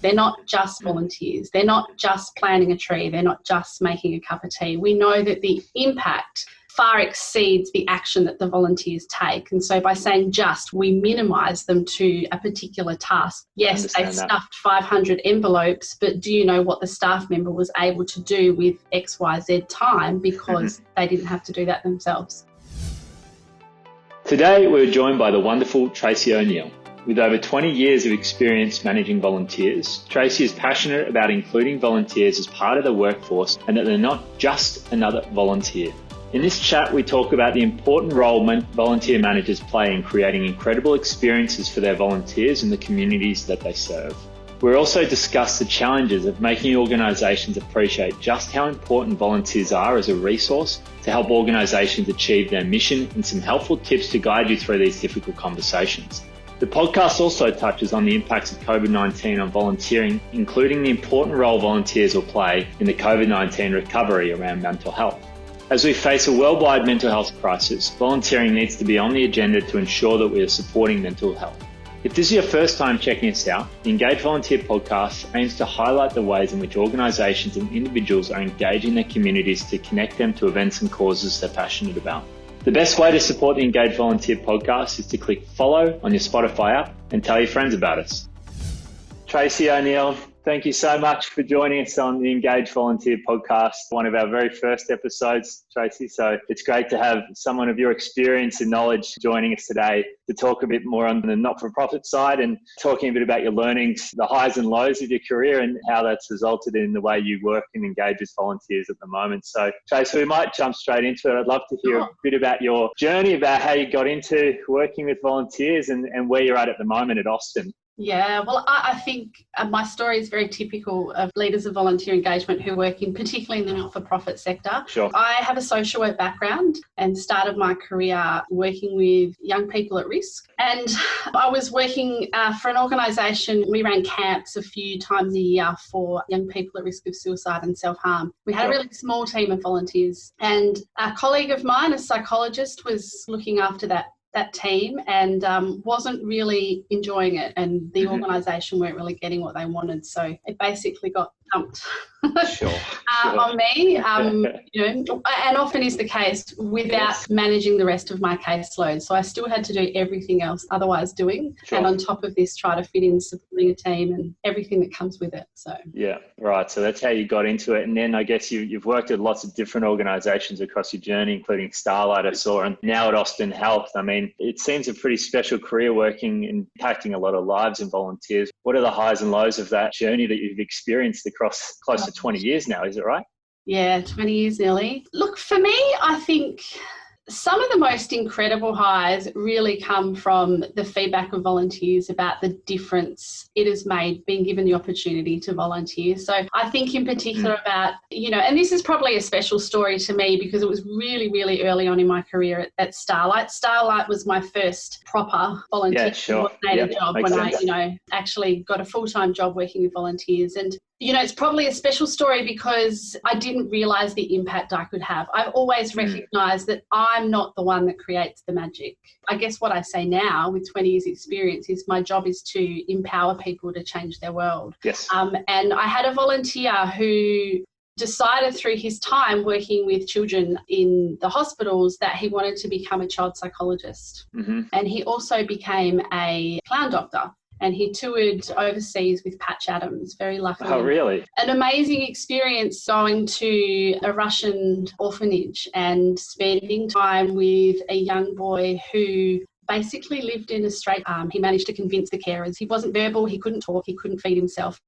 They're not just volunteers. They're not just planting a tree. They're not just making a cup of tea. We know that the impact far exceeds the action that the volunteers take. And so by saying just, we minimise them to a particular task. Yes, they stuffed 500 envelopes, but do you know what the staff member was able to do with XYZ time because they didn't have to do that themselves? Today, we're joined by the wonderful Tracey O'Neill. With over 20 years of experience managing volunteers, Tracey is passionate about including volunteers as part of the workforce and that they're not just another volunteer. In this chat, we talk about the important role volunteer managers play in creating incredible experiences for their volunteers and the communities that they serve. We'll also discuss the challenges of making organisations appreciate just how important volunteers are as a resource to help organisations achieve their mission and some helpful tips to guide you through these difficult conversations. The podcast also touches on the impacts of COVID-19 on volunteering, including the important role volunteers will play in the COVID-19 recovery around mental health. As we face a worldwide mental health crisis, volunteering needs to be on the agenda to ensure that we are supporting mental health. If this is your first time checking us out, the Engage Volunteer podcast aims to highlight the ways in which organisations and individuals are engaging their communities to connect them to events and causes they're passionate about. The best way to support the Engage Volunteer podcast is to click follow on your Spotify app and tell your friends about us. Tracey O'Neill, thank you so much for joining us on the Engage Volunteer podcast, one of our very first episodes, Tracey. So it's great to have someone of your experience and knowledge joining us today to talk a bit more on the not-for-profit side and talking a bit about your learnings, the highs and lows of your career and how that's resulted in the way you work and engage with volunteers at the moment. So Tracey, we might jump straight into it. I'd love to hear a bit about your journey, about how you got into working with volunteers and where you're at the moment at Austin. Yeah, well, I think my story is very typical of leaders of volunteer engagement who work particularly in the not-for-profit sector. Sure. I have a social work background and started my career working with young people at risk. And I was working for an organisation. We ran camps a few times a year for young people at risk of suicide and self-harm. We had a really small team of volunteers, and a colleague of mine, a psychologist, was looking after that team and wasn't really enjoying it, and the organisation weren't really getting what they wanted, so it basically got dumped on me, and often is the case without managing the rest of my caseload. So I still had to do everything else otherwise doing, and on top of this, try to fit in supporting a team and everything that comes with it. So yeah, right. So that's how you got into it, and then I guess you've worked at lots of different organisations across your journey, including Starlight, I saw, and now at Austin Health. I mean, it seems a pretty special career working and impacting a lot of lives and volunteers. What are the highs and lows of that journey that you've experienced across close to 20 years now, is it right? Yeah, 20 years nearly. Look, for me, I think some of the most incredible highs really come from the feedback of volunteers about the difference it has made being given the opportunity to volunteer. So I think in particular about, and this is probably a special story to me because it was really, really early on in my career at Starlight. Starlight was my first proper volunteer coordinator job when sense. I actually got a full-time job working with volunteers. And it's probably a special story because I didn't realise the impact I could have. I've always recognised that I'm not the one that creates the magic. I guess what I say now with 20 years experience is my job is to empower people to change their world. Yes. And I had a volunteer who decided through his time working with children in the hospitals that he wanted to become a child psychologist. And he also became a clown doctor. And he toured overseas with Patch Adams, very luckily. Oh, really? An amazing experience going to a Russian orphanage and spending time with a young boy who basically lived in a straight arm. He managed to convince the carers. He wasn't verbal, he couldn't talk, he couldn't feed himself.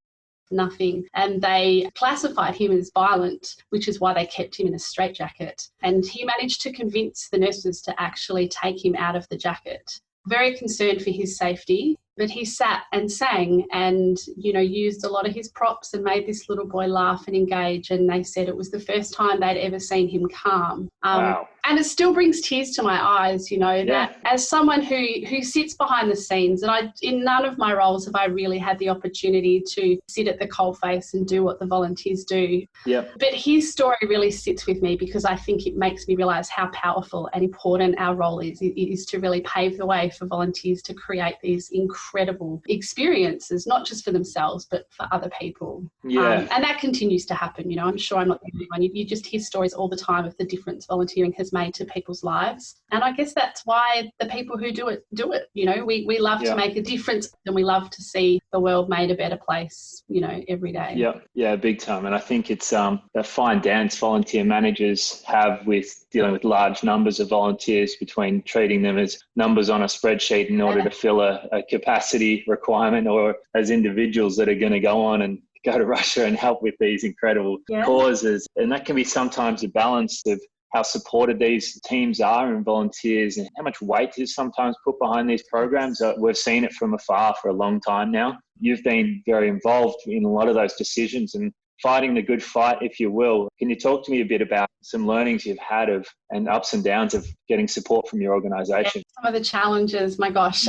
Nothing. And they classified him as violent, which is why they kept him in a straitjacket. And he managed to convince the nurses to actually take him out of the jacket. Very concerned for his safety. But he sat and sang and, used a lot of his props and made this little boy laugh and engage. And they said it was the first time they'd ever seen him calm. Wow. And it still brings tears to my eyes, that as someone who sits behind the scenes, and in none of my roles have I really had the opportunity to sit at the coalface and do what the volunteers do. Yep. But his story really sits with me because I think it makes me realise how powerful and important our role is to really pave the way for volunteers to create these incredible incredible experiences, not just for themselves, but for other people. Yeah. And that continues to happen. I'm sure I'm not the only one. You just hear stories all the time of the difference volunteering has made to people's lives. And I guess that's why the people who do it. We love to make a difference, and we love to see the world made a better place, every day. Yeah, big time. And I think it's a fine dance volunteer managers have with dealing with large numbers of volunteers, between treating them as numbers on a spreadsheet in order to fill a capacity requirement, or as individuals that are going to go on and go to Russia and help with these incredible causes. And that can be sometimes a balance of how supported these teams are and volunteers, and how much weight is sometimes put behind these programs. We've seen it from afar for a long time now. You've been very involved in a lot of those decisions and fighting the good fight, if you will. Can you talk to me a bit about some learnings you've had and ups and downs of getting support from your organisation? Some of the challenges, my gosh.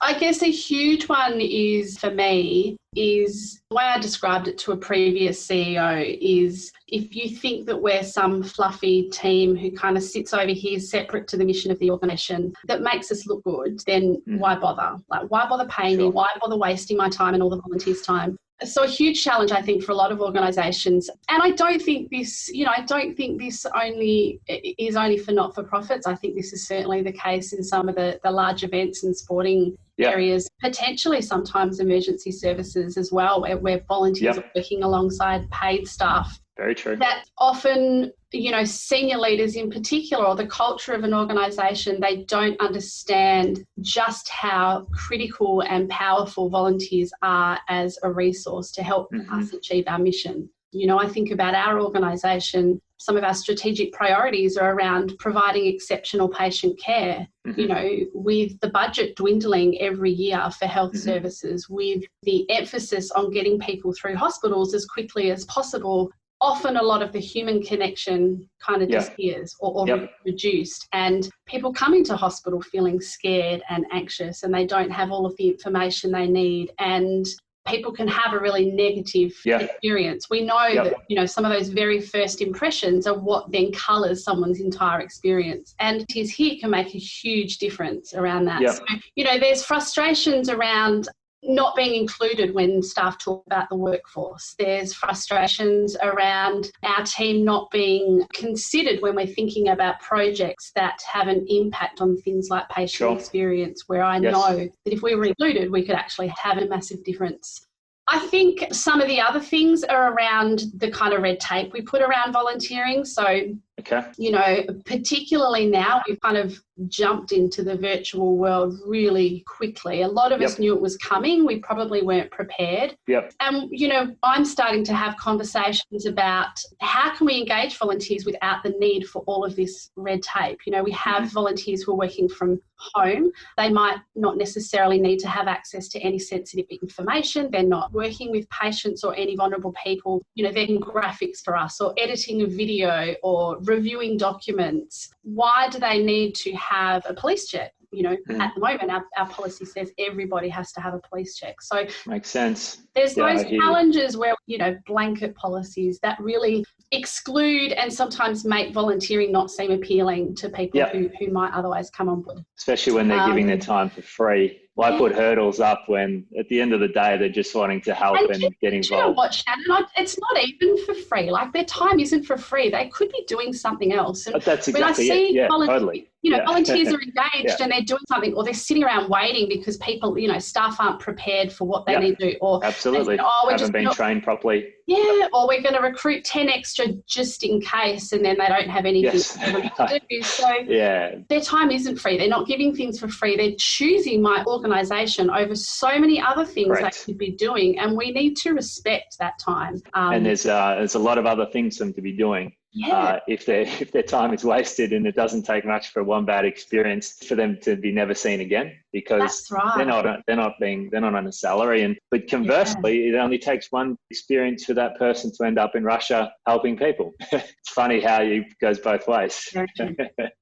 I guess a huge one for me is the way I described it to a previous CEO is, if you think that we're some fluffy team who kind of sits over here separate to the mission of the organisation that makes us look good, then why bother? Why bother paying me? Why bother wasting my time and all the volunteers' time? So a huge challenge, I think, for a lot of organisations. And I don't think this, only is only for not-for-profits. I think this is certainly the case in some of the large events and sporting areas, potentially sometimes emergency services as well, where volunteers are working alongside paid staff. Very true. That often, senior leaders in particular, or the culture of an organisation, they don't understand just how critical and powerful volunteers are as a resource to help us achieve our mission. I think about our organisation, some of our strategic priorities are around providing exceptional patient care, with the budget dwindling every year for health services, with the emphasis on getting people through hospitals as quickly as possible. Often a lot of the human connection kind of disappears or reduced, and people come into hospital feeling scared and anxious, and they don't have all of the information they need, and people can have a really negative experience. We know that, some of those very first impressions are what then colours someone's entire experience. And here can make a huge difference around that. So, there's frustrations around not being included when staff talk about the workforce. There's frustrations around our team not being considered when we're thinking about projects that have an impact on things like patient experience, where I know that if we were included, we could actually have a massive difference. I think some of the other things are around the kind of red tape we put around volunteering. So, particularly now, we've kind of jumped into the virtual world really quickly. A lot of us knew it was coming. We probably weren't prepared. And, I'm starting to have conversations about how can we engage volunteers without the need for all of this red tape. We have volunteers who are working from home. They might not necessarily need to have access to any sensitive information. They're not working with patients or any vulnerable people. They're in graphics for us, or editing a video, or reviewing documents. Why do they need to have a police check? At the moment, our policy says everybody has to have a police check. So makes sense. There's those challenges where, blanket policies that really exclude and sometimes make volunteering not seem appealing to people who might otherwise come on board. Especially when they're giving their time for free. Why put hurdles up when at the end of the day they're just wanting to help and get involved? You know what, Shannon? It's not even for free. Their time isn't for free. They could be doing something else. And that's exactly it. Yeah, totally. Volunteers are engaged and they're doing something, or they're sitting around waiting because people, staff aren't prepared for what they need to do. Or absolutely. Haven't been trained properly. Yeah, or we're going to recruit 10 extra just in case, and then they don't have anything for them to do. So their time isn't free. They're not giving things for free. They're choosing my organisation over so many other things they could be doing, and we need to respect that time. And there's a lot of other things for them to be doing. If their time is wasted, and it doesn't take much for one bad experience for them to be never seen again, because they're not on a salary. But conversely, it only takes one experience for that person to end up in Russia helping people. It's funny how it goes both ways.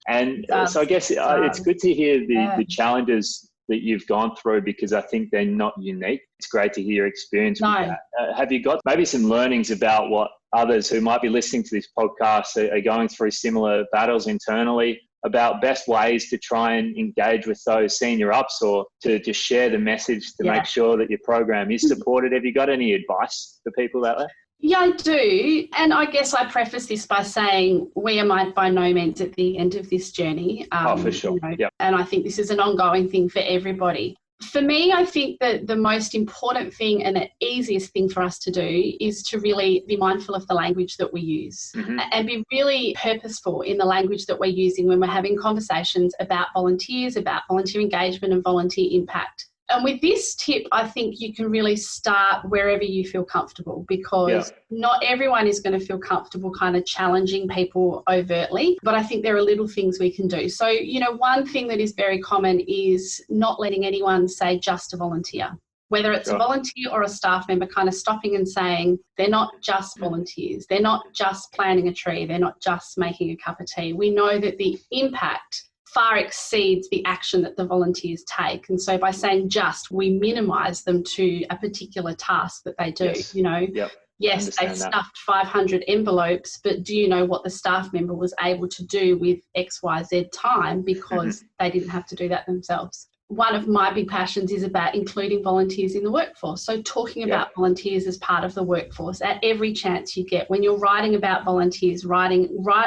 And so I guess it's good to hear the challenges that you've gone through, because I think they're not unique. It's great to hear your experience with that. Have you got maybe some learnings about what others who might be listening to this podcast are going through similar battles internally about best ways to try and engage with those senior ups or to just share the message to make sure that your program is supported. Have you got any advice for people out there? Yeah, I do. And I guess I preface this by saying we are by no means at the end of this journey. For sure. And I think this is an ongoing thing for everybody. For me, I think that the most important thing and the easiest thing for us to do is to really be mindful of the language that we use and be really purposeful in the language that we're using when we're having conversations about volunteers, about volunteer engagement and volunteer impact. And with this tip, I think you can really start wherever you feel comfortable, because not everyone is going to feel comfortable kind of challenging people overtly, but I think there are little things we can do. So, one thing that is very common is not letting anyone say just a volunteer. Whether it's a volunteer or a staff member, kind of stopping and saying they're not just volunteers, they're not just planting a tree, they're not just making a cup of tea. We know that the impact far exceeds the action that the volunteers take. And so by saying just, we minimise them to a particular task that they do. Yes, they stuffed 500 envelopes, but do you know what the staff member was able to do with XYZ time because they didn't have to do that themselves? One of my big passions is about including volunteers in the workforce. So talking about volunteers as part of the workforce at every chance you get. When you're writing about volunteers, write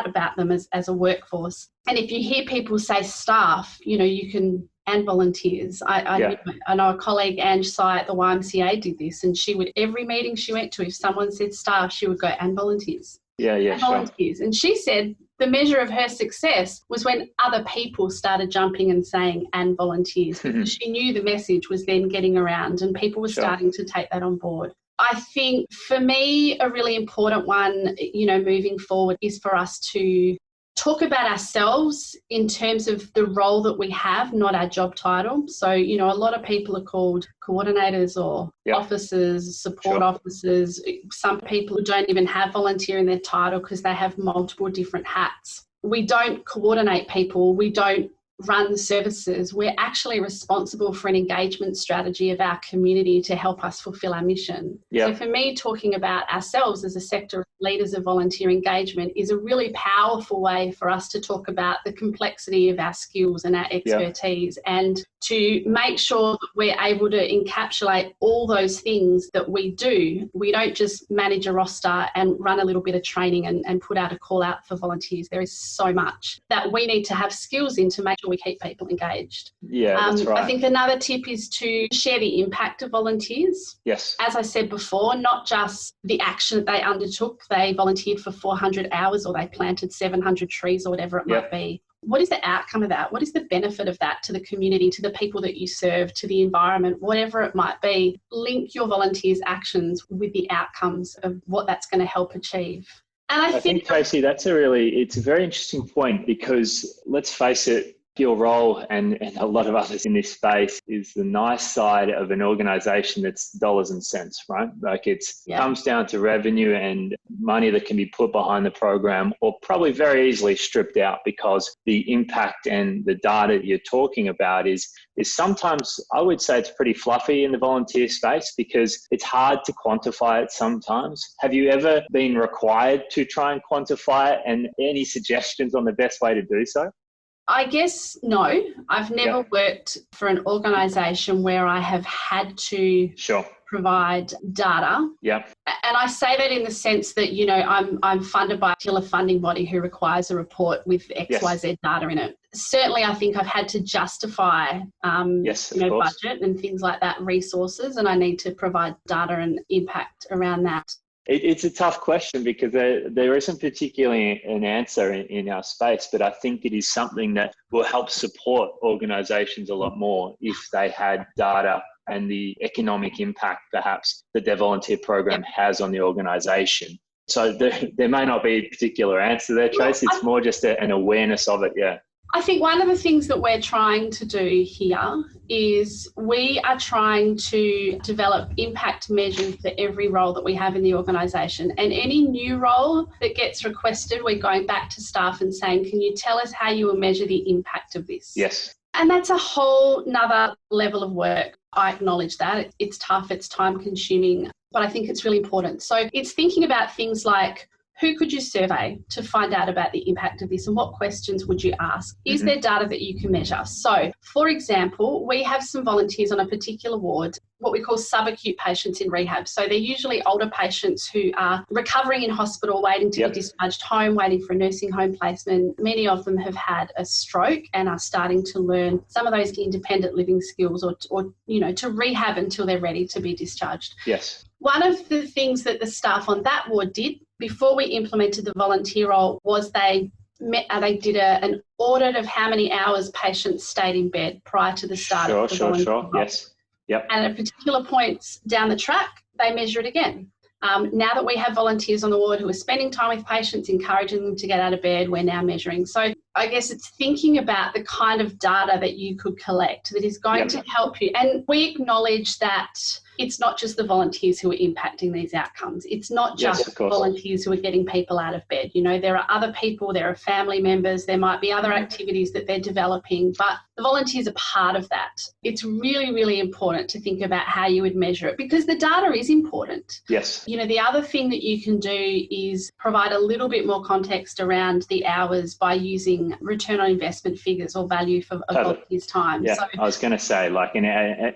about them as a workforce. And if you hear people say staff, you can, and volunteers. I know a colleague, Ange Sy at the YMCA, did this, and she would, every meeting she went to, if someone said staff, she would go, and volunteers. And volunteers. And she said the measure of her success was when other people started jumping and saying, and volunteers. She knew the message was then getting around and people were starting to take that on board. I think for me, a really important one, moving forward is for us to talk about ourselves in terms of the role that we have, not our job title. So, a lot of people are called coordinators or officers, support officers. Some people don't even have volunteer in their title because they have multiple different hats. We don't coordinate people. We don't run services. We're actually responsible for an engagement strategy of our community to help us fulfill our mission. So for me, talking about ourselves as a sector of leaders of volunteer engagement is a really powerful way for us to talk about the complexity of our skills and our expertise and to make sure that we're able to encapsulate all those things that we do. We don't just manage a roster and run a little bit of training and put out a call out for volunteers. There is so much that we need to have skills in to make sure we keep people engaged. That's right. I think another tip is to share the impact of volunteers. Yes. As I said before, not just the action that they undertook. They volunteered for 400 hours or they planted 700 trees or whatever it might be. What is the outcome of that? What is the benefit of that to the community, to the people that you serve, to the environment, whatever it might be? Link your volunteers' actions with the outcomes of what that's going to help achieve. And I think, Tracey, it's a very interesting point because let's face it, your role and a lot of others in this space is the nice side of an organization that's dollars and cents, right? Like comes down to revenue and money that can be put behind the program or probably very easily stripped out because the impact and the data you're talking about is sometimes, I would say it's pretty fluffy in the volunteer space because it's hard to quantify it sometimes. Have you ever been required to try and quantify it, and any suggestions on the best way to do so? I guess no. I've never worked for an organisation where I have had to provide data. And I say that in the sense that, I'm funded by a particular funding body who requires a report with XYZ data in it. Certainly, I think I've had to justify, budget and things like that, resources, and I need to provide data and impact around that. It's a tough question because there isn't particularly an answer in our space, but I think it is something that will help support organisations a lot more if they had data and the economic impact perhaps that their volunteer program has on the organisation. So there may not be a particular answer there, Tracey. It's more just an awareness of it, I think one of the things that we're trying to do here is we are trying to develop impact measures for every role that we have in the organisation. And any new role that gets requested, we're going back to staff and saying, can you tell us how you will measure the impact of this? Yes. And that's a whole nother level of work. I acknowledge that. It's tough, it's time consuming, but I think it's really important. So it's thinking about things like who could you survey to find out about the impact of this, and what questions would you ask? Is there data that you can measure? So, for example, we have some volunteers on a particular ward, what we call subacute patients in rehab. So they're usually older patients who are recovering in hospital, waiting to be discharged home, waiting for a nursing home placement. Many of them have had a stroke and are starting to learn some of those independent living skills, or to rehab until they're ready to be discharged. Yes. One of the things that the staff on that ward did before we implemented the volunteer role was they did an audit of how many hours patients stayed in bed prior to the start of the volunteer role. Yes. Yep. And at particular points down the track, they measure it again. Now that we have volunteers on the ward who are spending time with patients, encouraging them to get out of bed, we're now measuring. So I guess it's thinking about the kind of data that you could collect that is going to help you. And we acknowledge that it's not just the volunteers who are impacting these outcomes. It's not just volunteers who are getting people out of bed. There are other people, there are family members, there might be other activities that they're developing, but the volunteers are part of that. It's really, really important to think about how you would measure it, because the data is important. Yes. The other thing that you can do is provide a little bit more context around the hours by using return on investment figures or value for a volunteer's time. Yeah, so, I was going to say, like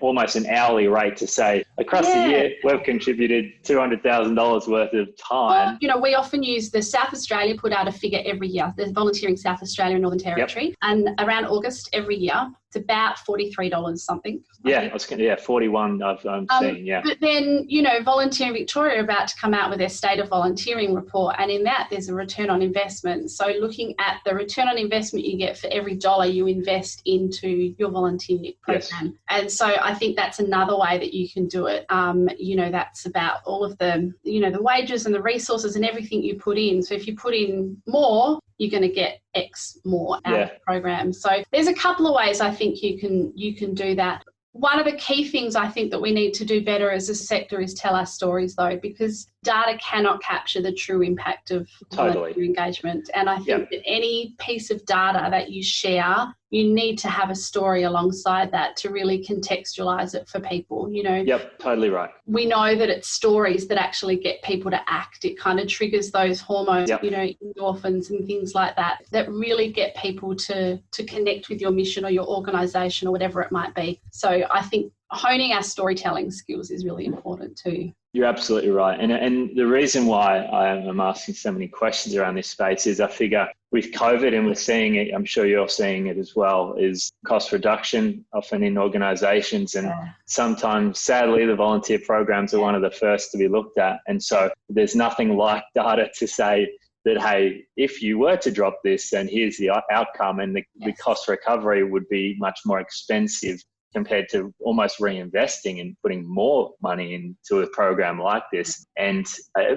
almost an hourly rate to say, across the year, we've contributed $200,000 worth of time. Or, we often use the South Australia put out a figure every year. There's Volunteering South Australia and Northern Territory. And around August every year, it's about $43 something. I was going to, 41 I've seen, But then, Volunteering Victoria are about to come out with their State of Volunteering report. And in that, there's a return on investment. So looking at the return on investment you get for every dollar you invest into your volunteer program. And so I think that's another way that you can do it. That's about all of the, the wages and the resources and everything you put in. So if you put in more, you're going to get X more out of the program. So there's a couple of ways I think you can do that. One of the key things I think that we need to do better as a sector is tell our stories, though, because data cannot capture the true impact of volunteer engagement. And I think that any piece of data that you share, you need to have a story alongside that to really contextualize it for people, Yep, totally right. We know that it's stories that actually get people to act. It kind of triggers those hormones, endorphins and things like that really get people to connect with your mission or your organisation or whatever it might be. So I think honing our storytelling skills is really important too. You're absolutely right. And the reason why I'm asking so many questions around this space is I figure with COVID, and we're seeing it, I'm sure you're seeing it as well, is cost reduction often in organisations. And sometimes, sadly, the volunteer programs are one of the first to be looked at. And so there's nothing like data to say that, hey, if you were to drop this, then here's the outcome, and the cost recovery would be much more expensive compared to almost reinvesting and putting more money into a program like this. And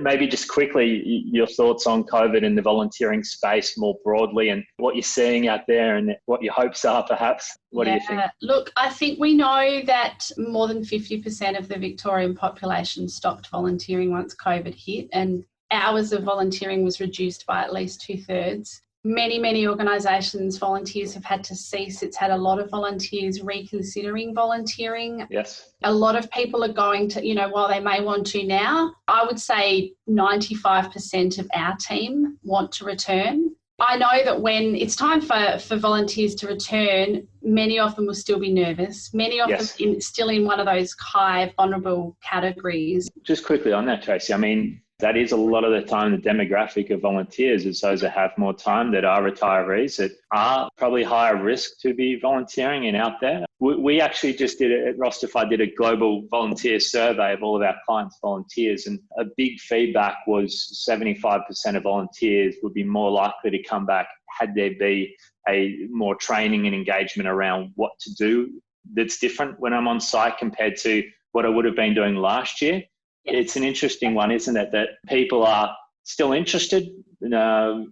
maybe just quickly, your thoughts on COVID and the volunteering space more broadly, and what you're seeing out there and what your hopes are, perhaps. What do you think? Look, I think we know that more than 50% of the Victorian population stopped volunteering once COVID hit, and hours of volunteering was reduced by at least 2/3. Many organisations, volunteers have had to cease. It's had a lot of volunteers reconsidering volunteering. Yes. A lot of people are going to, while they may want to now, I would say 95% of our team want to return. I know that when it's time for volunteers to return, many of them will still be nervous. Many of them still in one of those high vulnerable categories. Just quickly on that, Tracey, I mean, that is a lot of the time the demographic of volunteers is those that have more time, that are retirees, that are probably higher risk to be volunteering and out there. We actually just at Rosterfy did a global volunteer survey of all of our clients' volunteers, and a big feedback was 75% of volunteers would be more likely to come back had there be a more training and engagement around what to do that's different when I'm on site compared to what I would have been doing last year. It's an interesting one, isn't it? That people are still interested,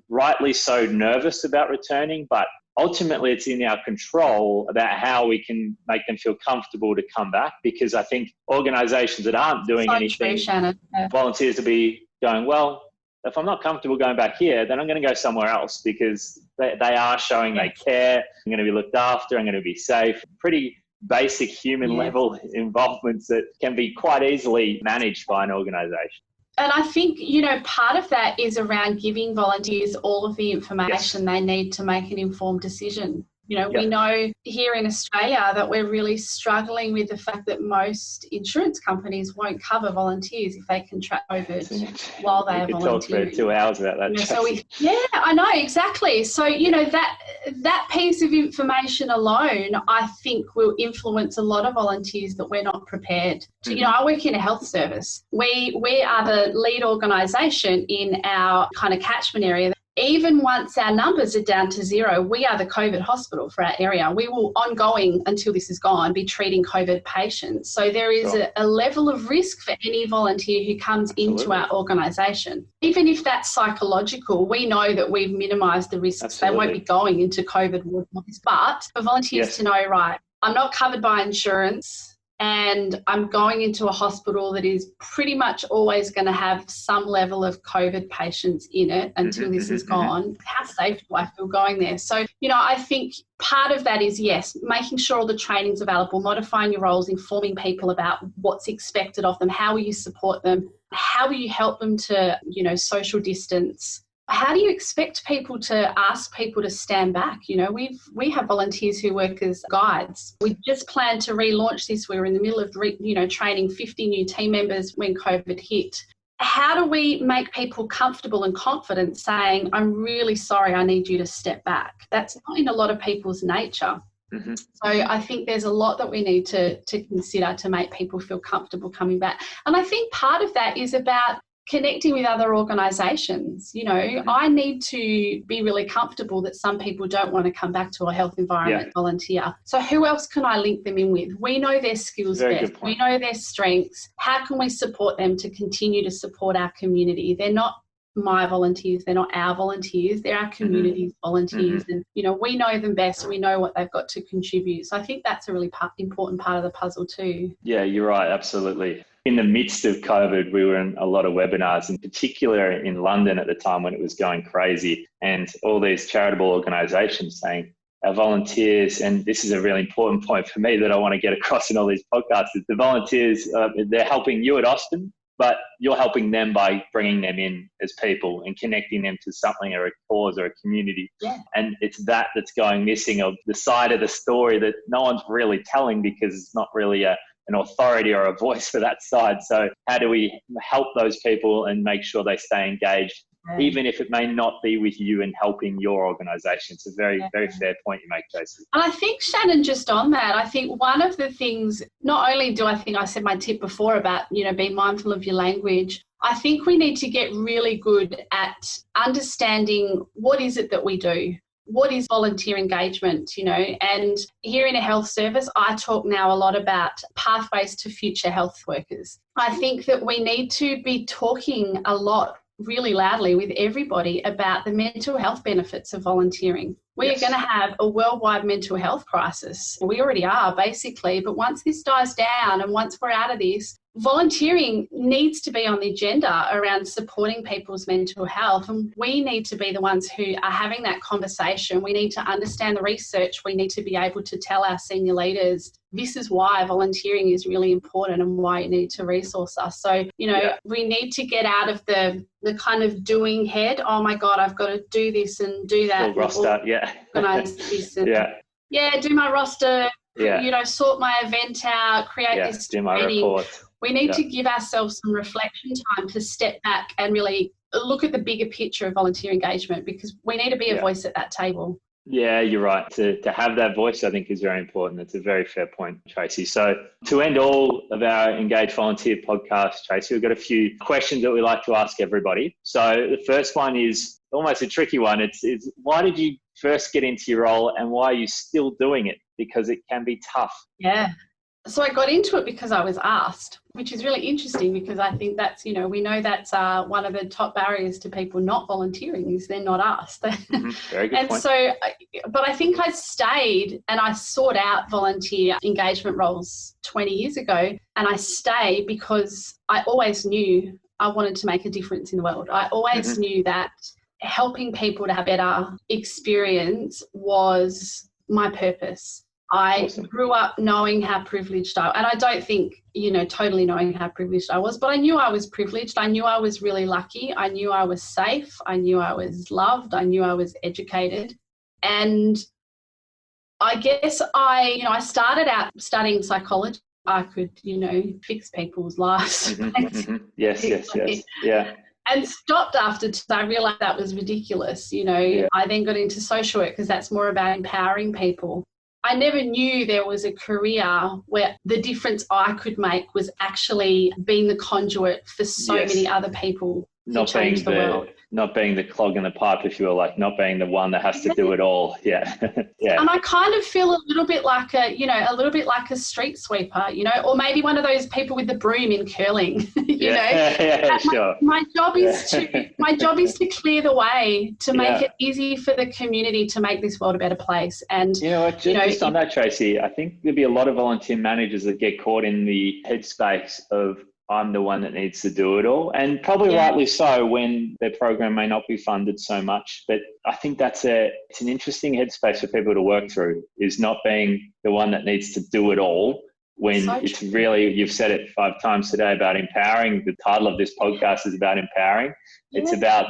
rightly so nervous about returning, but ultimately it's in our control about how we can make them feel comfortable to come back. Because I think organisations that aren't doing anything, volunteers will be going, well, if I'm not comfortable going back here, then I'm going to go somewhere else, because they are showing they care, I'm going to be looked after, I'm going to be safe. Pretty basic human level involvements that can be quite easily managed by an organisation. And I think, part of that is around giving volunteers all of the information they need to make an informed decision. We know here in Australia that we're really struggling with the fact that most insurance companies won't cover volunteers if they contract COVID while they are volunteering. We could talk for 2 hours about that. I know, exactly. So, that piece of information alone, I think, will influence a lot of volunteers that we're not prepared to. I work in a health service. We are the lead organisation in our kind of catchment area. Even once our numbers are down to zero, we are the COVID hospital for our area. We will ongoing until this is gone be treating COVID patients. So there is a level of risk for any volunteer who comes into our organisation. Even if that's psychological, we know that we've minimised the risks. Absolutely. They won't be going into COVID wards. But for volunteers to know, right, I'm not covered by insurance, and I'm going into a hospital that is pretty much always going to have some level of COVID patients in it until this is gone. How safe do I feel going there? So, I think part of that is, yes, making sure all the training's available, modifying your roles, informing people about what's expected of them, how will you support them, how will you help them to, social distance. How do you expect people to ask people to stand back? We have volunteers who work as guides. We just planned to relaunch this. We were in the middle of, training 50 new team members when COVID hit. How do we make people comfortable and confident saying, I'm really sorry, I need you to step back? That's not in a lot of people's nature. So I think there's a lot that we need to consider to make people feel comfortable coming back. And I think part of that is about connecting with other organisations. I need to be really comfortable that some people don't want to come back to a health environment volunteer. So who else can I link them in with? We know their skills best. We know their strengths. How can we support them to continue to support our community? They're not my volunteers, they're not our volunteers, they're our community's volunteers. And, we know them best. We know what they've got to contribute. So I think that's a really important part of the puzzle too. Yeah, you're right. Absolutely. In the midst of COVID, we were in a lot of webinars, in particular in London at the time when it was going crazy, and all these charitable organisations saying, our volunteers, and this is a really important point for me that I want to get across in all these podcasts, is the volunteers, they're helping you at Austin, but you're helping them by bringing them in as people and connecting them to something or a cause or a community. And it's that's going missing, of the side of the story that no one's really telling because it's not really an authority or a voice for that side. So how do we help those people and make sure they stay engaged, even if it may not be with you and helping your organisation? It's a very, very fair point you make, Tracey. And I think, Shannon, just on that, I think one of the things, not only do I think I said my tip before about, being mindful of your language, I think we need to get really good at understanding what is it that we do. What is volunteer engagement, and here in a health service, I talk now a lot about pathways to future health workers. I think that we need to be talking a lot really loudly with everybody about the mental health benefits of volunteering. We are going to have a worldwide mental health crisis. We already are, basically, but once this dies down and once we're out of this, volunteering needs to be on the agenda around supporting people's mental health, and we need to be the ones who are having that conversation. We need to understand the research. We need to be able to tell our senior leaders, this is why volunteering is really important and why you need to resource us. So, we need to get out of the kind of doing head. Oh my God, I've got to do this and do that. Roster, organize this and do my roster, sort my event out, create this do my training. report. We need to give ourselves some reflection time to step back and really look at the bigger picture of volunteer engagement, because we need to be a voice at that table. Yeah, you're right. To have that voice, I think, is very important. It's a very fair point, Tracey. So to end all of our Engage Volunteer podcast, Tracey, we've got a few questions that we like to ask everybody. So the first one is almost a tricky one. It's why did you first get into your role and why are you still doing it? Because it can be tough. Yeah. So I got into it because I was asked, which is really interesting, because I think that's, we know that's one of the top barriers to people not volunteering is they're not asked. Very good point. So, but I think I stayed and I sought out volunteer engagement roles 20 years ago, and I stayed because I always knew I wanted to make a difference in the world. I always knew that helping people to have better experience was my purpose. I Awesome. grew up knowing how privileged and I don't think, totally knowing how privileged I was, but I knew I was privileged. I knew I was really lucky. I knew I was safe. I knew I was loved. I knew I was educated. And I guess I started out studying psychology. I could, fix people's lives. Yes. Yeah. And stopped after I realised that was ridiculous. Yeah. I then got into social work because that's more about empowering people. I never knew there was a career where the difference I could make was actually being the conduit for so many other people to change the world. Not being the clog in the pipe, if you will, like not being the one that has to do it all. Yeah. Yeah. And I kind of feel a little bit like a street sweeper, or maybe one of those people with the broom in curling, Yeah, sure. My job is to clear the way, to make it easy for the community to make this world a better place. And you know what, just on that, Tracey, I think there'll be a lot of volunteer managers that get caught in the headspace of I'm the one that needs to do it all. And probably rightly so when their program may not be funded so much. But I think it's an interesting headspace for people to work through, is not being the one that needs to do it all when it's really, you've said it 5 times today about empowering. The title of this podcast is about empowering. It's about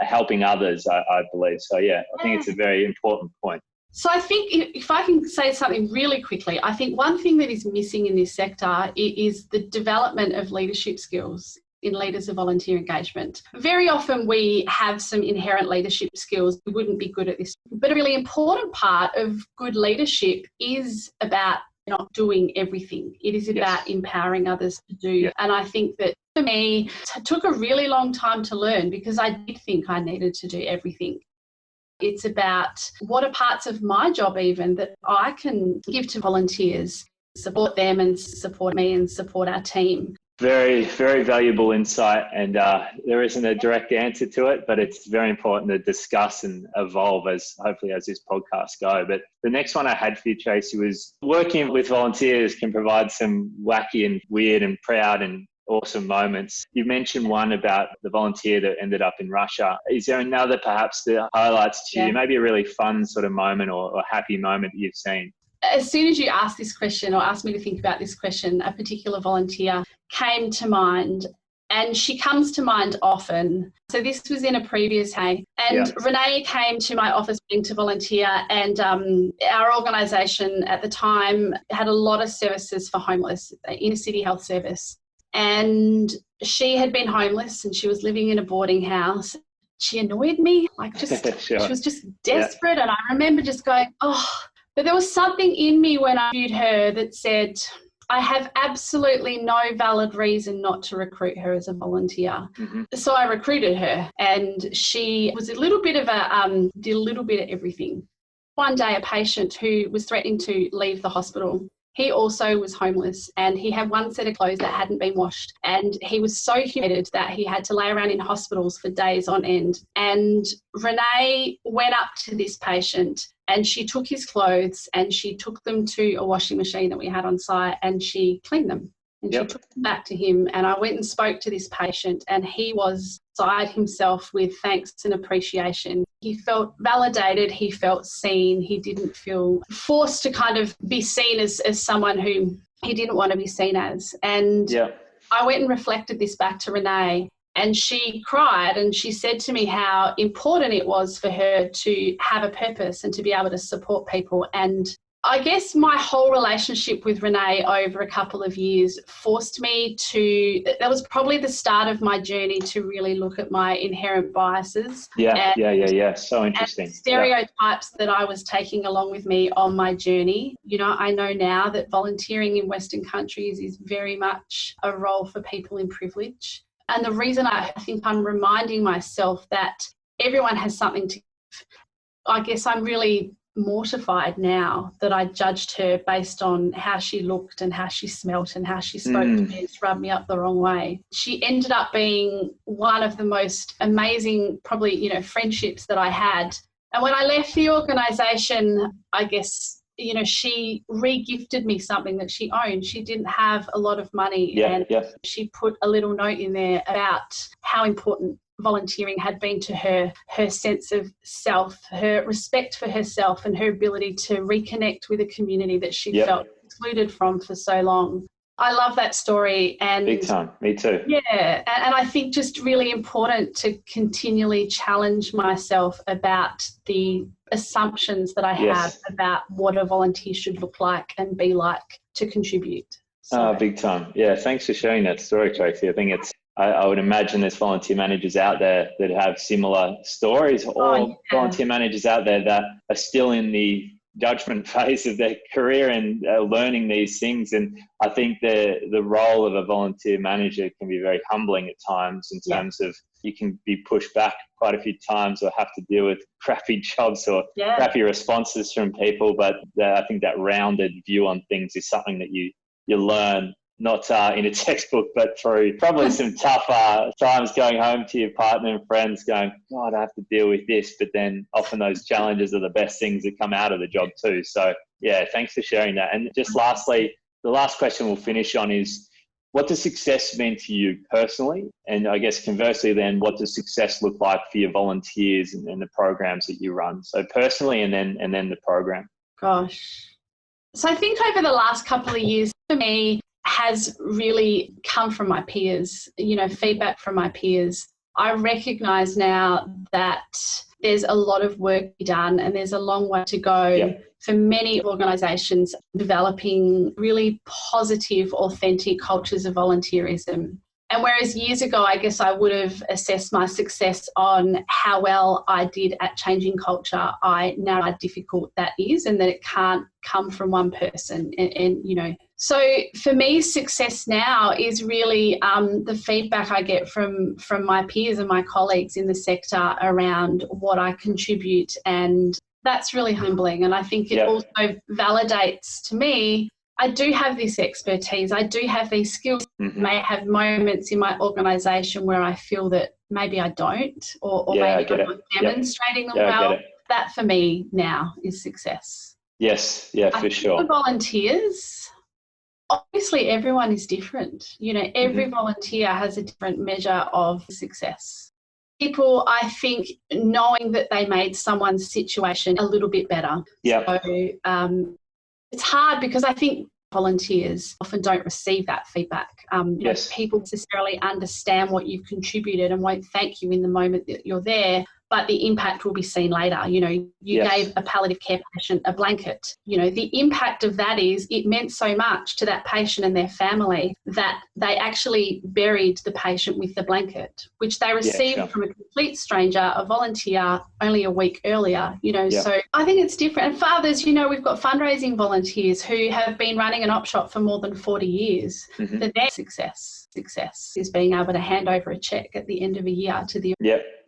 helping others, I believe. So, I think it's a very important point. So I think if I can say something really quickly, I think one thing that is missing in this sector is the development of leadership skills in leaders of volunteer engagement. Very often we have some inherent leadership skills. We wouldn't be good at this. But a really important part of good leadership is about not doing everything. It is about empowering others to do. Yes. And I think that for me, it took a really long time to learn because I did think I needed to do everything. It's about what are parts of my job even that I can give to volunteers, support them and support me and support our team. Very, very valuable insight, and there isn't a direct answer to it, but it's very important to discuss and evolve as this podcast go. But the next one I had for you, Tracey, was working with volunteers can provide some wacky and weird and proud and awesome moments. You mentioned one about the volunteer that ended up in Russia. Is there another perhaps that highlights to you, maybe a really fun sort of moment or happy moment that you've seen? As soon as you asked this question or asked me to think about this question, a particular volunteer came to mind, and she comes to mind often. So this was in a previous day, and Renee came to my office to volunteer, and our organisation at the time had a lot of services for homeless, inner city health service. And she had been homeless and she was living in a boarding house. She annoyed me, she was just desperate. And I remember just going, but there was something in me when I viewed her that said, I have absolutely no valid reason not to recruit her as a volunteer. Mm-hmm. So I recruited her, and she was did a little bit of everything. One day, a patient who was threatening to leave the hospital, he also was homeless, and he had one set of clothes that hadn't been washed, and he was so humiliated that he had to lay around in hospitals for days on end. And Renee went up to this patient and she took his clothes and she took them to a washing machine that we had on site, and she cleaned them. And she took them back to him, and I went and spoke to this patient, and he was beside himself with thanks and appreciation. He felt validated, he felt seen, he didn't feel forced to kind of be seen as someone who he didn't want to be seen as. And I went and reflected this back to Renee, and she cried, and she said to me how important it was for her to have a purpose and to be able to support people. And I guess my whole relationship with Renee over a couple of years forced me that was probably the start of my journey to really look at my inherent biases. So interesting. And stereotypes that I was taking along with me on my journey. I know now that volunteering in Western countries is very much a role for people in privilege. And the reason I think I'm reminding myself that everyone has something to give, I guess I'm really mortified now that I judged her based on how she looked and how she smelt and how she spoke to me. It's rubbed me up the wrong way. She ended up being one of the most amazing, probably, friendships that I had. And when I left the organisation, I guess, she re-gifted me something that she owned. She didn't have a lot of money, and she put a little note in there about how important volunteering had been to her, her sense of self, her respect for herself, and her ability to reconnect with a community that she felt excluded from for so long. I love that story. And big time. Me too. Yeah. And I think just really important to continually challenge myself about the assumptions that I have about what a volunteer should look like and be like to contribute. So. Big time. Yeah. Thanks for sharing that story, Tracey. I think I would imagine there's volunteer managers out there that have similar stories, or volunteer managers out there that are still in the judgment phase of their career and learning these things. And I think the role of a volunteer manager can be very humbling at times in terms of you can be pushed back quite a few times or have to deal with crappy jobs or crappy responses from people. But I think that rounded view on things is something that you learn, not in a textbook, but through probably some tough times going home to your partner and friends going, God, I have to deal with this. But then often those challenges are the best things that come out of the job too. So yeah, thanks for sharing that. And just lastly, the last question we'll finish on is, what does success mean to you personally? And I guess conversely then, what does success look like for your volunteers and the programs that you run? So personally and then the program. Gosh. So I think over the last couple of years for me, has really come from my peers, feedback from my peers. I recognise now that there's a lot of work to be done and there's a long way to go for many organisations developing really positive, authentic cultures of volunteerism. And whereas years ago, I guess I would have assessed my success on how well I did at changing culture, I now know how difficult that is and that it can't come from one person. And so for me, success now is really the feedback I get from my peers and my colleagues in the sector around what I contribute. And that's really humbling. And I think it also validates to me, I do have this expertise. I do have these skills. May have moments in my organisation where I feel that maybe I don't or maybe I'm not demonstrating them well. That for me now is success. Yes, for sure. For volunteers, obviously everyone is different. Every volunteer has a different measure of success. People, I think, knowing that they made someone's situation a little bit better. So, it's hard because I think volunteers often don't receive that feedback. People necessarily understand what you've contributed and won't thank you in the moment that you're there, but the impact will be seen later. You gave a palliative care patient a blanket. The impact of that is it meant so much to that patient and their family that they actually buried the patient with the blanket, which they received from a complete stranger, a volunteer, only a week earlier. So I think it's different. And for others, we've got fundraising volunteers who have been running an op shop for more than 40 years. For their success is being able to hand over a check at the end of a year to the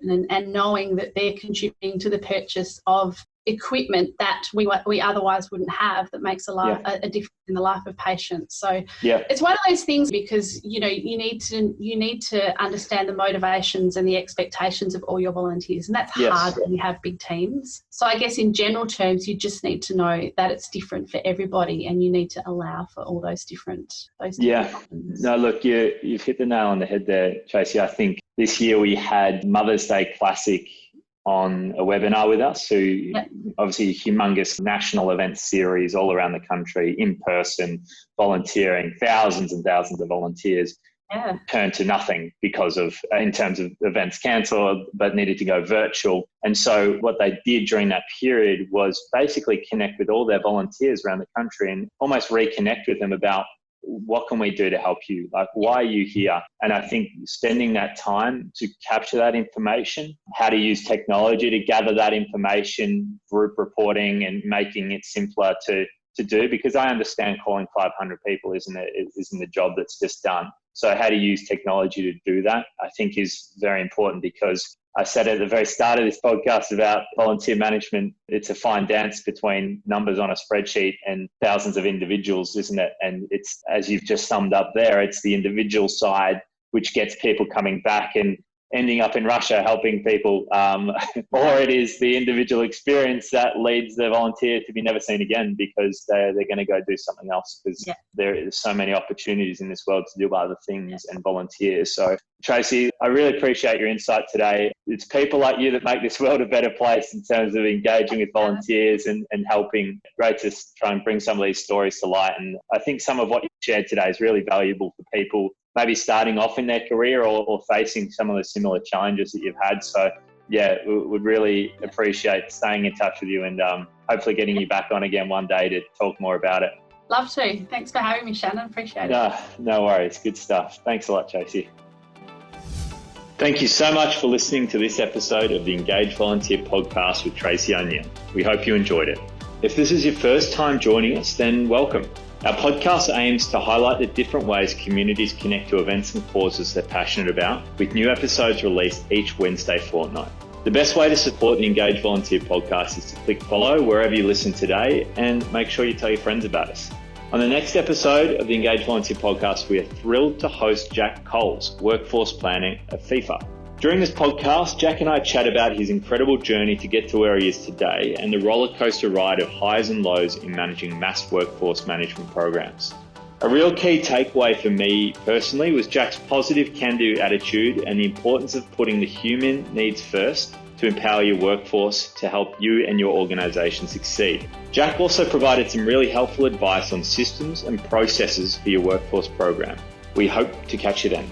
and knowing that they're contributing to the purchase of equipment that we otherwise wouldn't have, that makes a difference in the life of patients. So it's one of those things because you need to understand the motivations and the expectations of all your volunteers, and that's hard when you have big teams. So I guess in general terms, you just need to know that it's different for everybody, and you need to allow for all those different options. No, look, you've hit the nail on the head there, Tracey. I think this year we had Mother's Day Classic on a webinar with us, who obviously a humongous national event series all around the country, in person, volunteering, thousands and thousands of volunteers turned to nothing because of, in terms of events cancelled, but needed to go virtual. And so what they did during that period was basically connect with all their volunteers around the country and almost reconnect with them about what can we do to help you? Like, why are you here? And I think spending that time to capture that information, how to use technology to gather that information, group reporting and making it simpler to do, because I understand calling 500 people isn't the job that's just done. So how to use technology to do that, I think is very important, because I said at the very start of this podcast about volunteer management, it's a fine dance between numbers on a spreadsheet and thousands of individuals, isn't it? And it's, as you've just summed up there, it's the individual side which gets people coming back. And ending up in Russia helping people, or it is the individual experience that leads the volunteer to be never seen again because they're going to go do something else because there is so many opportunities in this world to do other things and volunteer. So Tracey, I really appreciate your insight today. It's people like you that make this world a better place in terms of engaging with volunteers and helping. Great to try and bring some of these stories to light. And I think some of what you shared today is really valuable for people maybe starting off in their career or facing some of the similar challenges that you've had. So yeah, we would really appreciate staying in touch with you and hopefully getting you back on again one day to talk more about it. Love to. Thanks for having me, Shannon. Appreciate it. No worries. Good stuff. Thanks a lot, Tracey. Thank you so much for listening to this episode of the Engage Volunteer podcast with Tracey O'Neill. We hope you enjoyed it. If this is your first time joining us, then welcome. Our podcast aims to highlight the different ways communities connect to events and causes they're passionate about, with new episodes released each Wednesday fortnight. The best way to support the Engage Volunteer podcast is to click follow wherever you listen today and make sure you tell your friends about us. On the next episode of the Engage Volunteer podcast, we are thrilled to host Jack Coles, Workforce Planning at FIFA. During this podcast, Jack and I chat about his incredible journey to get to where he is today and the roller coaster ride of highs and lows in managing mass workforce management programs. A real key takeaway for me personally was Jack's positive can-do attitude and the importance of putting the human needs first to empower your workforce to help you and your organisation succeed. Jack also provided some really helpful advice on systems and processes for your workforce program. We hope to catch you then.